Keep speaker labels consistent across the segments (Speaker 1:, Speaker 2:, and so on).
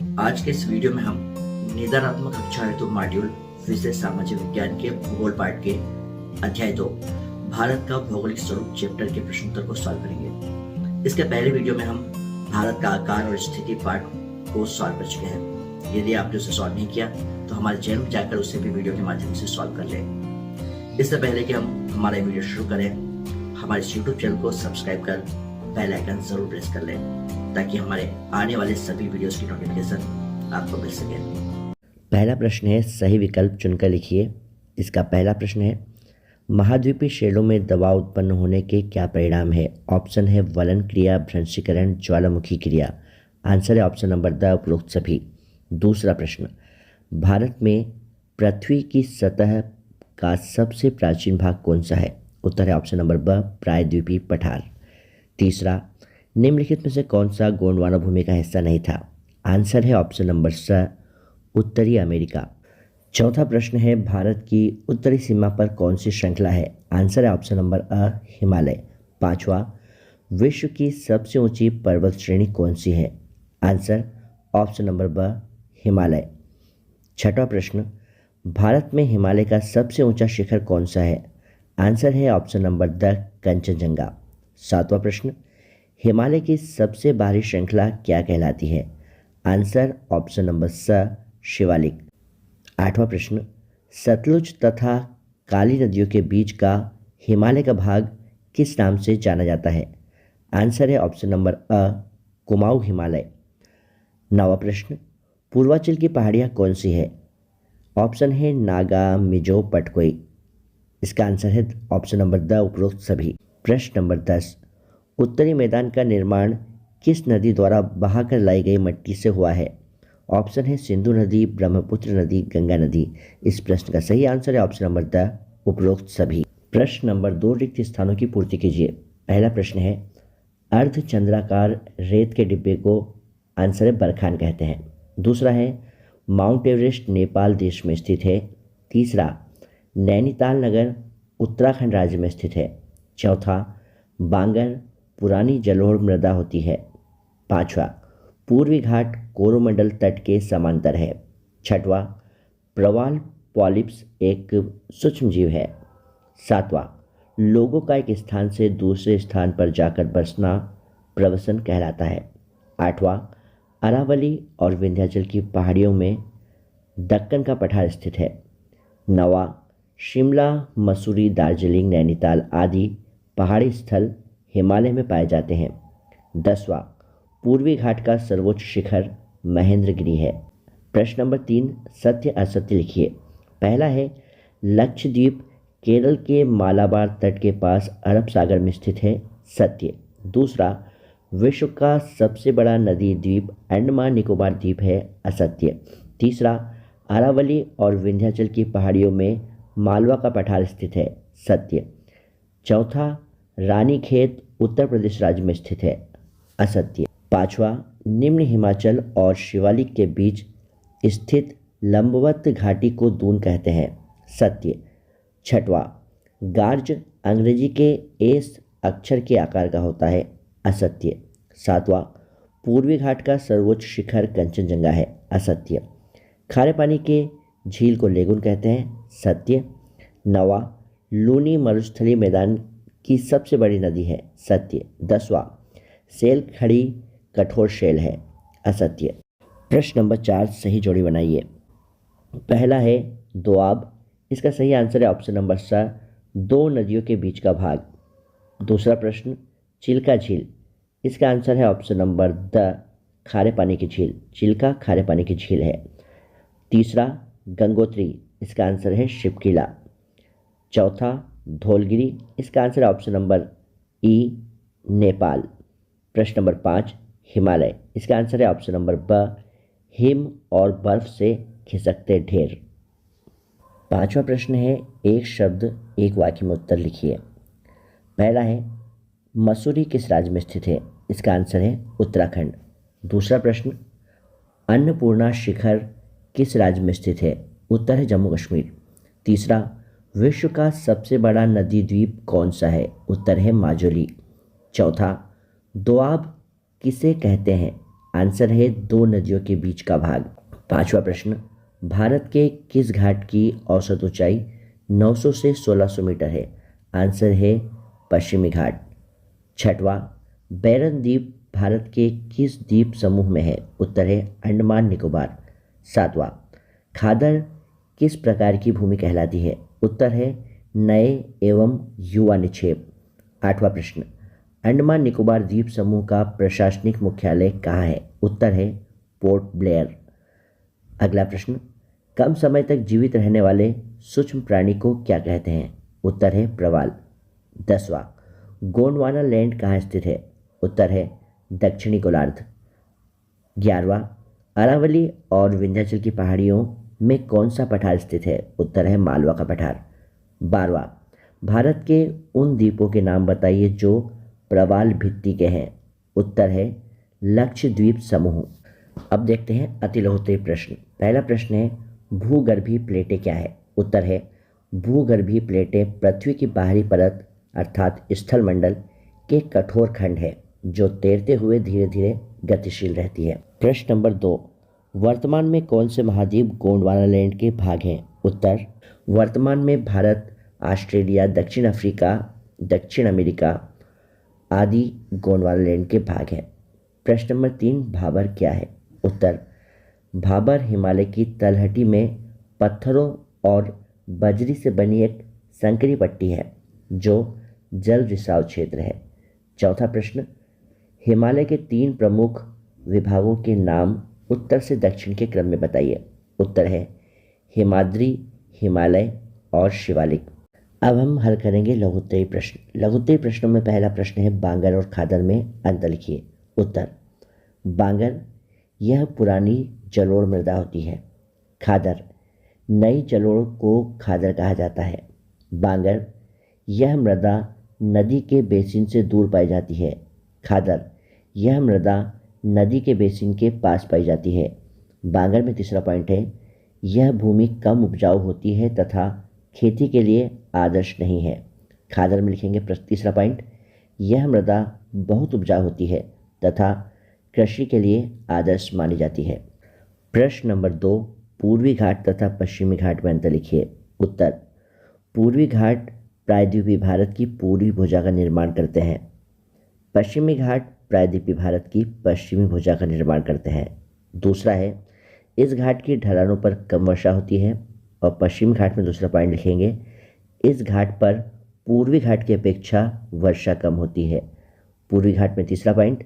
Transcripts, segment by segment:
Speaker 1: आज के इस वीडियो में हम निदानात्मक कक्षा हेतु मॉड्यूल विषय सामाजिक विज्ञान के भूगोल पाठ के अध्याय 2 भारत का भौगोलिक स्वरूप चैप्टर के प्रश्नोत्तर को सॉल्व करेंगे। इसके पहले वीडियो में हम भारत का आकार और स्थिति पाठ को सॉल्व कर चुके हैं। यदि आपने उसे सॉल्व नहीं किया तो हमारे चैनल में जाकर उसे भी वीडियो के माध्यम से सॉल्व कर लें। इससे पहले कि हम हमारा वीडियो शुरू करें, हमारे यूट्यूब चैनल को सब्सक्राइब कर बेल आइकन जरूर प्रेस कर लें ताकि हमारे आने वाले सभी वीडियोस की नोटिफिकेशन आपको मिल सके।
Speaker 2: पहला प्रश्न है, सही विकल्प चुनकर लिखिए। इसका पहला प्रश्न है, महाद्वीपीय शेलों में दबाव उत्पन्न होने के क्या परिणाम है? ऑप्शन है वलन क्रिया, भ्रंशीकरण, ज्वालामुखी क्रिया। आंसर है ऑप्शन नंबर द, उपरोक्त सभी। दूसरा प्रश्न, भारत में पृथ्वी की सतह का सबसे प्राचीन भाग कौन सा है? उत्तर है ऑप्शन नंबर ब, प्रायद्वीपीय पठार। तीसरा, निम्नलिखित में से कौन सा गोंडवाना भूमि का हिस्सा नहीं था? आंसर है ऑप्शन नंबर स, उत्तरी अमेरिका। चौथा प्रश्न है, भारत की उत्तरी सीमा पर कौन सी श्रृंखला है? आंसर है ऑप्शन नंबर अ, हिमालय। पांचवा, विश्व की सबसे ऊंची पर्वत श्रेणी कौन सी है? आंसर ऑप्शन नंबर ब, हिमालय। छठा प्रश्न, भारत में हिमालय का सबसे ऊंचा शिखर कौन सा है? आंसर है ऑप्शन नंबर द, कंचनजंगा। सातवां प्रश्न, हिमालय की सबसे बाहरी श्रृंखला क्या कहलाती है? आंसर ऑप्शन नंबर स, शिवालिक। आठवां प्रश्न, सतलुज तथा काली नदियों के बीच का हिमालय का भाग किस नाम से जाना जाता है? आंसर है ऑप्शन नंबर अ, कुमाऊं हिमालय। नौवां प्रश्न, पूर्वांचल की पहाड़ियाँ कौन सी है? ऑप्शन है नागा, मिजो, पटकोई। इसका आंसर है ऑप्शन नंबर द, उपरोक्त सभी। प्रश्न नंबर 10, उत्तरी मैदान का निर्माण किस नदी द्वारा बहाकर लाई गई मिट्टी से हुआ है? ऑप्शन है सिंधु नदी, ब्रह्मपुत्र नदी, गंगा नदी। इस प्रश्न का सही आंसर है ऑप्शन नंबर द, उपरोक्त सभी। प्रश्न नंबर 2, रिक्त स्थानों की पूर्ति कीजिए। पहला प्रश्न है, अर्धचंद्राकार रेत के डिब्बे को आंसर है बरखान कहते हैं। दूसरा है, माउंट एवरेस्ट नेपाल देश में स्थित है। तीसरा, नैनीताल नगर उत्तराखंड राज्य में स्थित है। चौथा, बांगर पुरानी जलोढ़ मृदा होती है। पांचवा, पूर्वी घाट कोरोमंडल तट के समांतर है। छठवां, प्रवाल पॉलिप्स एक सूक्ष्म जीव है। सातवां, लोगों का एक स्थान से दूसरे स्थान पर जाकर बसना प्रवसन कहलाता है। आठवां, अरावली और विंध्याचल की पहाड़ियों में दक्कन का पठार स्थित है। नौवां, शिमला, मसूरी, दार्जिलिंग, नैनीताल आदि पहाड़ी स्थल हिमालय में पाए जाते हैं। 10वां, पूर्वी घाट का सर्वोच्च शिखर महेंद्रगिरी है। प्रश्न नंबर 3, सत्य असत्य लिखिए। पहला है, लक्षद्वीप केरल के मालाबार तट के पास अरब सागर में स्थित है। सत्य। दूसरा, विश्व का सबसे बड़ा नदी द्वीप अंडमान निकोबार द्वीप है। असत्य। तीसरा, अरावली और विंध्याचल की पहाड़ियों में मालवा का पठार स्थित है। सत्य। चौथा, रानीखेत उत्तर प्रदेश राज्य में स्थित है। असत्य। पांचवा, निम्न हिमाचल और शिवालिक के बीच स्थित लंबवत घाटी को दून कहते हैं। सत्य। छठवां, गार्ज अंग्रेजी के एस अक्षर के आकार का होता है। असत्य। सातवां, पूर्वी घाट का सर्वोच्च शिखर कंचनजंगा है। असत्य। खारे पानी के झील को लेगुन कहते हैं। सत्य। नौवां, लूनी मरुस्थलीय मैदान की सबसे बड़ी नदी है। सत्य। 10वां, सेल खड़ी कठोर शेल है। असत्य। प्रश्न नंबर 4, सही जोड़ी बनाइए। पहला है दोआब। इसका सही आंसर है ऑप्शन नंबर स, दो नदियों के बीच का भाग। दूसरा प्रश्न, चिल्का झील। इसका आंसर है ऑप्शन नंबर द, खारे पानी की झील। चिल्का खारे पानी की झील है। तीसरा, गंगोत्री। इसका आंसर है शिवकिला। चौथा, धौलगिरी। इसका आंसर है ऑप्शन नंबर ई, नेपाल। प्रश्न नंबर 5, हिमालय। इसका आंसर है ऑप्शन नंबर ब, हिम और बर्फ से खिसकते ढेर। पांचवा प्रश्न है, एक शब्द एक वाक्य में उत्तर लिखिए। पहला है, मसूरी किस राज्य में स्थित है? इसका आंसर है उत्तराखंड। दूसरा प्रश्न, अन्नपूर्णा शिखर किस राज्य में स्थित है? उत्तर है जम्मू कश्मीर। तीसरा, विश्व का सबसे बड़ा नदी द्वीप कौन सा है? उत्तर है माजुली। चौथा, दोआब किसे कहते हैं? आंसर है 2 नदियों के बीच का भाग। 5वां प्रश्न, भारत के किस घाट की औसत ऊंचाई 900 से 1600 मीटर है? आंसर है पश्चिमी घाट। 6वां, बैरन द्वीप भारत के किस द्वीप समूह में है? उत्तर है अंडमान निकोबार। 7वां, खादर किस प्रकार की भूमि कहलाती है? उत्तर है नए एवं युवा निक्षेप। 8वां प्रश्न, अंडमान निकोबार द्वीप समूह का प्रशासनिक मुख्यालय कहाँ है? उत्तर है पोर्ट ब्लेयर। अगला प्रश्न, कम समय तक जीवित रहने वाले सूक्ष्म प्राणी को क्या कहते हैं? उत्तर है प्रवाल। 10वां, गोंडवाना लैंड कहाँ स्थित है? उत्तर है दक्षिणी गोलार्ध। 11वां, अरावली और विंध्याचल की पहाड़ियों में कौन सा पठार स्थित है? उत्तर है मालवा का पठार। 12वां, भारत के उन द्वीपों के नाम बताइए जो प्रवाल भित्ति के हैं। उत्तर है लक्षद्वीप समूह। अब देखते हैं अतिलोहित प्रश्न। पहला प्रश्न है भूगर्भीय प्लेटें क्या है? उत्तर है भूगर्भीय प्लेटें पृथ्वी की बाहरी परत अर्थात स्थलमंडल के कठोर खंड है जो तैरते हुए धीरे धीरे गतिशील रहती है। प्रश्न नंबर 2, वर्तमान में कौन से महाद्वीप गोंडवाना लैंड के भाग हैं? उत्तर, वर्तमान में भारत, ऑस्ट्रेलिया, दक्षिण अफ्रीका, दक्षिण अमेरिका आदि गोंडवाना लैंड के भाग हैं। प्रश्न नंबर 3, भाबर क्या है? उत्तर, भाबर हिमालय की तलहटी में पत्थरों और बजरी से बनी एक संकरी पट्टी है जो जल रिसाव क्षेत्र है। चौथा प्रश्न, हिमालय के 3 प्रमुख विभागों के नाम उत्तर से दक्षिण के क्रम में बताइए। उत्तर है हिमाद्री, हिमालय और शिवालिक। अब हम हल करेंगे लघुत्तरी प्रश्न। लघुत्तरी प्रश्नों में पहला प्रश्न है बांगर और खादर में अंतर लिखिए। उत्तर, बांगर यह पुरानी जलोढ़ मृदा होती है। खादर, नई जलोढ़ को खादर कहा जाता है। बांगर, यह मृदा नदी के बेसिन से दूर पाई जाती है। खादर, यह मृदा नदी के बेसिन के पास पाई जाती है। बांगर में तीसरा पॉइंट है यह भूमि कम उपजाऊ होती है तथा खेती के लिए आदर्श नहीं है। खादर में लिखेंगे तीसरा पॉइंट, यह मृदा बहुत उपजाऊ होती है तथा कृषि के लिए आदर्श मानी जाती है। प्रश्न नंबर 2, पूर्वी घाट तथा पश्चिमी घाट में अंतर लिखिए। उत्तर, पूर्वी घाट प्रायद्वीपीय भारत की पूर्वी भुजा का निर्माण करते हैं। पश्चिमी घाट प्रायद्वीपीय भारत की पश्चिमी भुजा का निर्माण करते हैं। दूसरा है इस घाट की ढलानों पर कम वर्षा होती है। और पश्चिमी घाट में दूसरा पॉइंट लिखेंगे, इस घाट पर पूर्वी घाट की अपेक्षा वर्षा कम होती है। पूर्वी घाट में तीसरा पॉइंट,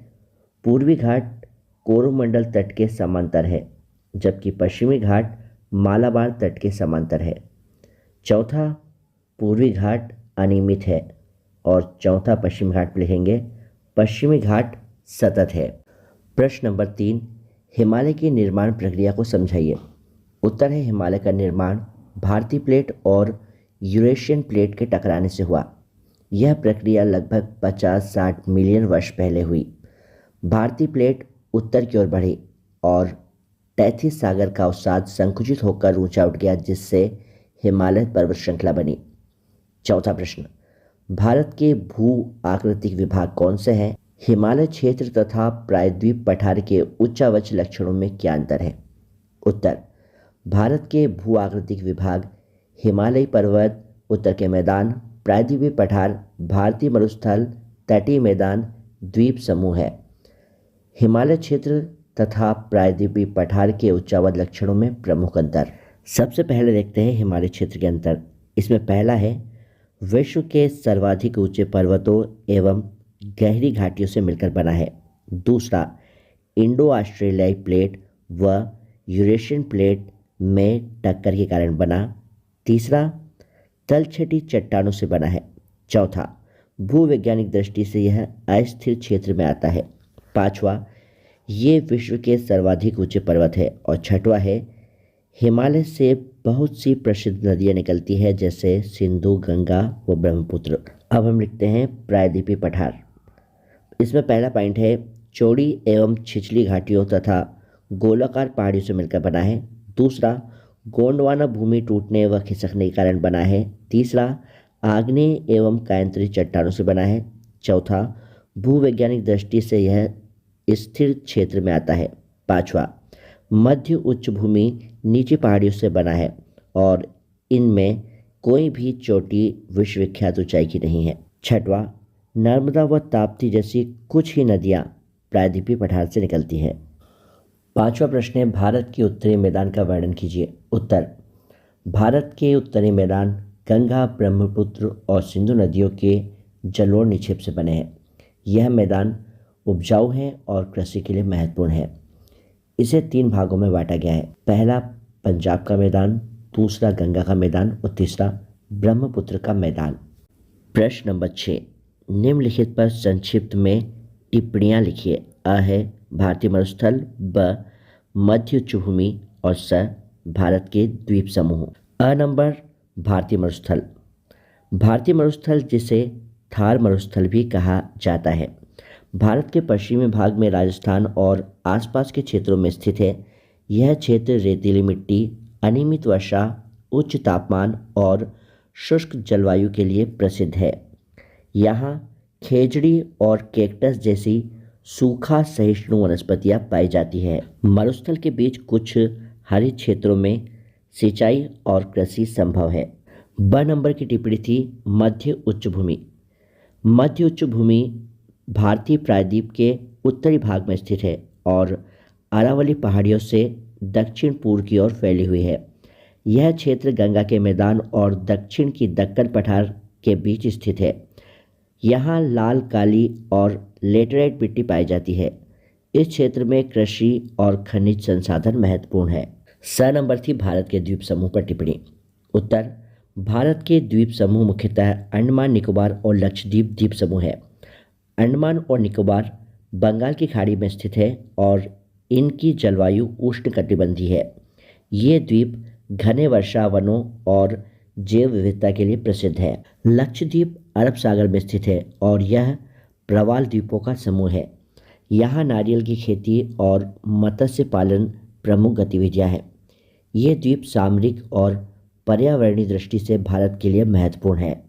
Speaker 2: पूर्वी घाट कोरोमंडल तट के समांतर है जबकि पश्चिमी घाट मालाबार तट के समांतर है। चौथा, पूर्वी घाट अनियमित है। और चौथा पश्चिमी घाट में लिखेंगे पश्चिमी घाट सतत है। प्रश्न नंबर 3, हिमालय की निर्माण प्रक्रिया को समझाइए। उत्तर है हिमालय का निर्माण भारतीय प्लेट और यूरेशियन प्लेट के टकराने से हुआ। यह प्रक्रिया लगभग 50-60 मिलियन वर्ष पहले हुई। भारतीय प्लेट उत्तर की ओर बढ़ी और तैथिस सागर का अवसाद संकुचित होकर ऊंचा उठ गया जिससे हिमालय पर्वत श्रृंखला बनी। चौथा प्रश्न, भारत के भू आकृतिक विभाग कौन से हैं? हिमालय क्षेत्र तथा प्रायद्वीप पठार के उच्चावच लक्षणों में क्या अंतर है? उत्तर, भारत के भू आकृतिक विभाग हिमालयी पर्वत, उत्तर के मैदान, प्रायद्वीपीय पठार, भारतीय मरुस्थल, तटीय मैदान, द्वीप समूह है। हिमालय क्षेत्र तथा प्रायद्वीपीय पठार के उच्चावच लक्षणों में प्रमुख अंतर। सबसे पहले देखते हैं हिमालय क्षेत्र के अंतर। इसमें पहला है विश्व के सर्वाधिक ऊंचे पर्वतों एवं गहरी घाटियों से मिलकर बना है। दूसरा, इंडो ऑस्ट्रेलियाई प्लेट व यूरेशियन प्लेट में टक्कर के कारण बना। तीसरा, तलछटी चट्टानों से बना है। चौथा, भूवैज्ञानिक दृष्टि से यह अस्थिर क्षेत्र में आता है। पांचवा, ये विश्व के सर्वाधिक ऊंचे पर्वत है। और छठवां है हिमालय से बहुत सी प्रसिद्ध नदियाँ निकलती है जैसे सिंधु, गंगा व ब्रह्मपुत्र। अब हम लिखते हैं प्रायद्वीपीय पठार। इसमें पहला पॉइंट है चौड़ी एवं छिछली घाटियों तथा गोलाकार पहाड़ियों से मिलकर बना है। दूसरा, गोंडवाना भूमि टूटने व खिसकने के कारण बना है। तीसरा, आग्नेय एवं कायंत्री चट्टानों से बना है। चौथा, भूवैज्ञानिक दृष्टि से यह स्थिर क्षेत्र में आता है। पांचवा, मध्य उच्च भूमि नीची पहाड़ियों से बना है और इनमें कोई भी चोटी विश्वविख्यात ऊंचाई की नहीं है। छठवां, नर्मदा व ताप्ती जैसी कुछ ही नदियां प्रायद्वीपीय पठार से निकलती हैं। पांचवा प्रश्न है, भारत के उत्तरी मैदान का वर्णन कीजिए। उत्तर, भारत के उत्तरी मैदान गंगा, ब्रह्मपुत्र और सिंधु नदियों के जलोढ़ निक्षेप से बने हैं। यह मैदान उपजाऊ है और कृषि के लिए महत्वपूर्ण है। इसे 3 भागों में बांटा गया है। पहला पंजाब का मैदान, दूसरा गंगा का मैदान और तीसरा ब्रह्मपुत्र का मैदान। प्रश्न नंबर 6, निम्नलिखित पर संक्षिप्त में टिप्पणियां लिखिए। अ है भारतीय मरुस्थल, ब मध्य उच्च भूमि और स भारत के द्वीप समूह। अ नंबर, भारतीय मरुस्थल। भारतीय मरुस्थल जिसे थार मरुस्थल भी कहा जाता है, भारत के पश्चिमी भाग में राजस्थान और आसपास के क्षेत्रों में स्थित है। यह क्षेत्र रेतीली मिट्टी, अनियमित वर्षा, उच्च तापमान और शुष्क जलवायु के लिए प्रसिद्ध है। यहाँ खेजड़ी और कैक्टस जैसी सूखा सहिष्णु वनस्पतियाँ पाई जाती है। मरुस्थल के बीच कुछ हरित क्षेत्रों में सिंचाई और कृषि संभव है। ब नंबर की टिप्पणी थी मध्य उच्च भूमि। मध्य उच्च भूमि भारतीय प्रायद्वीप के उत्तरी भाग में स्थित है और अरावली पहाड़ियों से दक्षिण पूर्व की ओर फैली हुई है। यह क्षेत्र गंगा के मैदान और दक्षिण की दक्कन पठार के बीच स्थित है। यहाँ लाल, काली और लेटराइट मिट्टी पाई जाती है। इस क्षेत्र में कृषि और खनिज संसाधन महत्वपूर्ण है। स नंबर थी भारत के द्वीप समूह पर टिप्पणी। उत्तर, भारत के द्वीप समूह मुख्यतः अंडमान निकोबार और लक्षद्वीप द्वीप समूह है। अंडमान और निकोबार बंगाल की खाड़ी में स्थित है और इनकी जलवायु उष्णकटिबंधीय है। ये द्वीप घने वर्षा वनों और जैव विविधता के लिए प्रसिद्ध है। लक्षद्वीप अरब सागर में स्थित है और यह प्रवाल द्वीपों का समूह है। यहाँ नारियल की खेती और मत्स्य पालन प्रमुख गतिविधियाँ हैं। ये द्वीप सामरिक और पर्यावरणीय दृष्टि से भारत के लिए महत्वपूर्ण है।